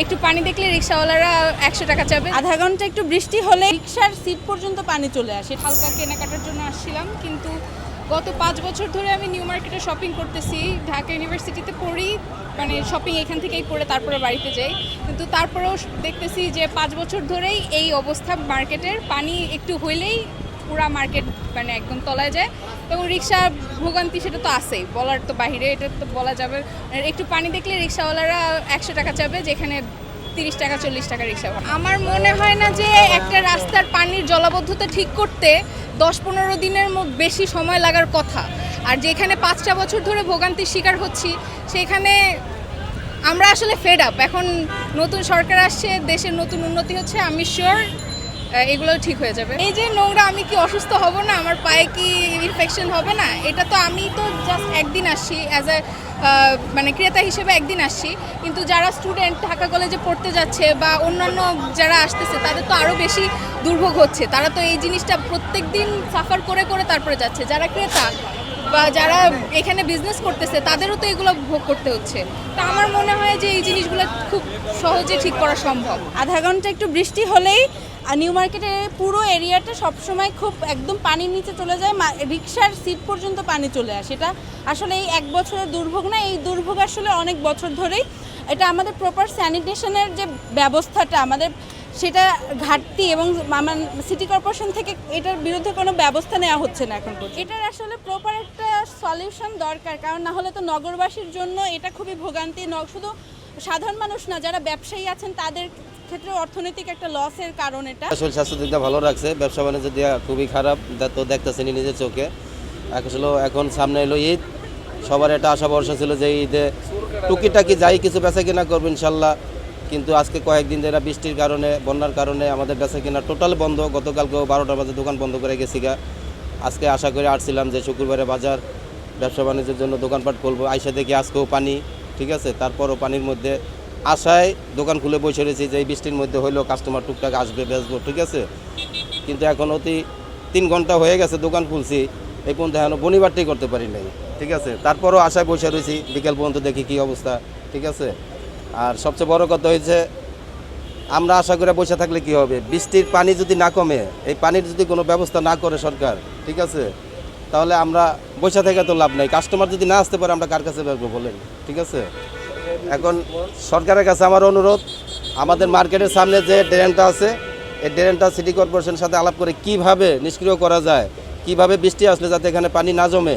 একটু পানি দেখলে রিক্সাওয়ালারা 100 টাকা চাবে। আধা ঘন্টা একটু বৃষ্টি হলে রিক্সার সিট পর্যন্ত পানি চলে আসে। হালকা কেনাকাটার জন্য আসছিলাম, কিন্তু গত 5 বছর ধরে আমি নিউ মার্কেটে শপিং করতেছি। ঢাকা ইউনিভার্সিটিতে পড়ি, মানে শপিং এখান থেকেই করে তারপরে বাড়িতে যাই, কিন্তু তারপরেও দেখতেছি যে 5 বছর ধরেই এই অবস্থা মার্কেটের। পানি একটু হইলেই পুরা মার্কেট মানে একদম তলায় যায়, এবং রিক্সা ভোগান্তি সেটা তো আছেই, বলার তো বাহিরে, এটা তো বলা যাবে। একটু পানি দেখলে রিক্সাওয়ালারা 100 টাকা চাবে, যেখানে 30 টাকা 40 টাকা রিক্সা ভাড়া। আমার মনে হয় না যে একটা রাস্তার পানির জলাবদ্ধতা ঠিক করতে 10-15 দিনের বেশি সময় লাগার কথা। আর যেখানে 5টা বছর ধরে ভোগান্তির শিকার হচ্ছি, সেখানে আমরা আসলে ফেড আপ। এখন নতুন সরকার আসছে, দেশের নতুন উন্নতি হচ্ছে, আমি শিওর এগুলো ঠিক হয়ে যাবে। এই যে নোংরা, আমি কি অসুস্থ হব না? আমার পায়ে কি ইনফেকশন হবে না? এটা তো আমি তো জাস্ট একদিন আসছি অ্যাজ এ মানে ক্রেতা হিসেবে একদিন আসছি, কিন্তু যারা স্টুডেন্ট ঢাকা কলেজে পড়তে যাচ্ছে বা অন্যান্য যারা আসতেছে, তাদের তো আরও বেশি দুর্ভোগ হচ্ছে। তারা তো এই জিনিসটা প্রত্যেক দিন সাফার করে করে তারপরে যাচ্ছে। যারা ক্রেতা বা যারা এখানে বিজনেস করতেছে, তাদেরও তো এগুলো ভোগ করতে হচ্ছে। তা আমার মনে হয় যে এই জিনিসগুলো খুব সহজে ঠিক করা সম্ভব। আধা ঘন্টা একটু বৃষ্টি হলেই নিউ মার্কেটের পুরো এরিয়াটা সবসময় খুব একদম পানির নিচে চলে যায়। রিক্সার সিট পর্যন্ত পানি চলে আসে। এটা আসলে এই 1 বছরের দুর্ভোগ না, এই দুর্ভোগ আসলে অনেক বছর ধরেই। এটা আমাদের প্রপার স্যানিটেশনের যে ব্যবস্থাটা আমাদের, সেটা ঘাটতি, এবং সিটি কর্পোরেশন থেকে এটার বিরুদ্ধে কোনো ব্যবস্থা নেওয়া হচ্ছে না এখন পর্যন্ত। এটার আসলে প্রপার একটা সলিউশন দরকার, কারণ না হলে তো নগরবাসীর জন্য এটা খুবই ভোগান্তি। শুধু সাধারণ মানুষ না, যারা ব্যবসায়ী আছেন তাদের ক্ষেত্রে অর্থনৈতিক একটা লসের কারণ এটা। আসলে স্বাস্থ্য দিকটা ভালো রাখছে, ব্যবসা বাণিজ্য দিয়া খুবই খারাপ, তো দেখতেছেন নিজের চোখে। আসলে এখন সামনে এলো ঈদ, সবার একটা আশা ভরসা ছিল যে ঈদে টুকিটাকি যাই কিছু বেচা কিনা করবো ইনশাল্লাহ, কিন্তু আজকে কয়েকদিন ধরে বৃষ্টির কারণে, বন্যার কারণে আমাদের বেচা কিনা টোটাল বন্ধ। গতকালকেও 12টা বাজে দোকান বন্ধ করে গেছি গা। আজকে আশা করে আসছিলাম যে শুক্রবারে বাজার, ব্যবসা বাণিজ্যের জন্য দোকানপাট খুলবো, আইসা দেখি আজকেও পানি, ঠিক আছে। তারপরও পানির মধ্যে আশায় দোকান খুলে বসে রয়েছি যে এই বৃষ্টির মধ্যে হইলেও কাস্টমার টুকটাক আসবে, বেচবো, ঠিক আছে। কিন্তু এখন অতি 3 ঘন্টা হয়ে গেছে দোকান খুলছি, এই পর্যন্ত এখনো বনিবারটাই করতে পারি নাই, ঠিক আছে। তারপরও আশায় বসে রয়েছি, বিকেল পর্যন্ত দেখি কী অবস্থা, ঠিক আছে। আর সবচেয়ে বড় কথা হয়েছে, আমরা আশা করে বসে থাকলে কি হবে? বৃষ্টির পানি যদি না কমে, এই পানির যদি কোনো ব্যবস্থা না করে সরকার, ঠিক আছে, তাহলে আমরা বসে থেকে তো লাভ নাই। কাস্টমার যদি না আসতে পারে, আমরা কার কাছে বেরবো বলেন, ঠিক আছে। এখন সরকারের কাছে আমার অনুরোধ, আমাদের মার্কেটের সামনে যে ড্রেনটা আছে, এই ড্রেনটা সিটি কর্পোরেশনের সাথে আলাপ করে কিভাবে নিষ্ক্রিয় করা যায়, কিভাবে বৃষ্টি আসলে যাতে এখানে পানি না জমে,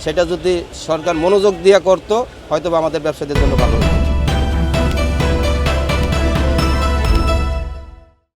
সেটা যদি সরকার মনোযোগ দিয়ে করতো, হয়তো আমাদের ব্যবসায়ীদের জন্য ভালো।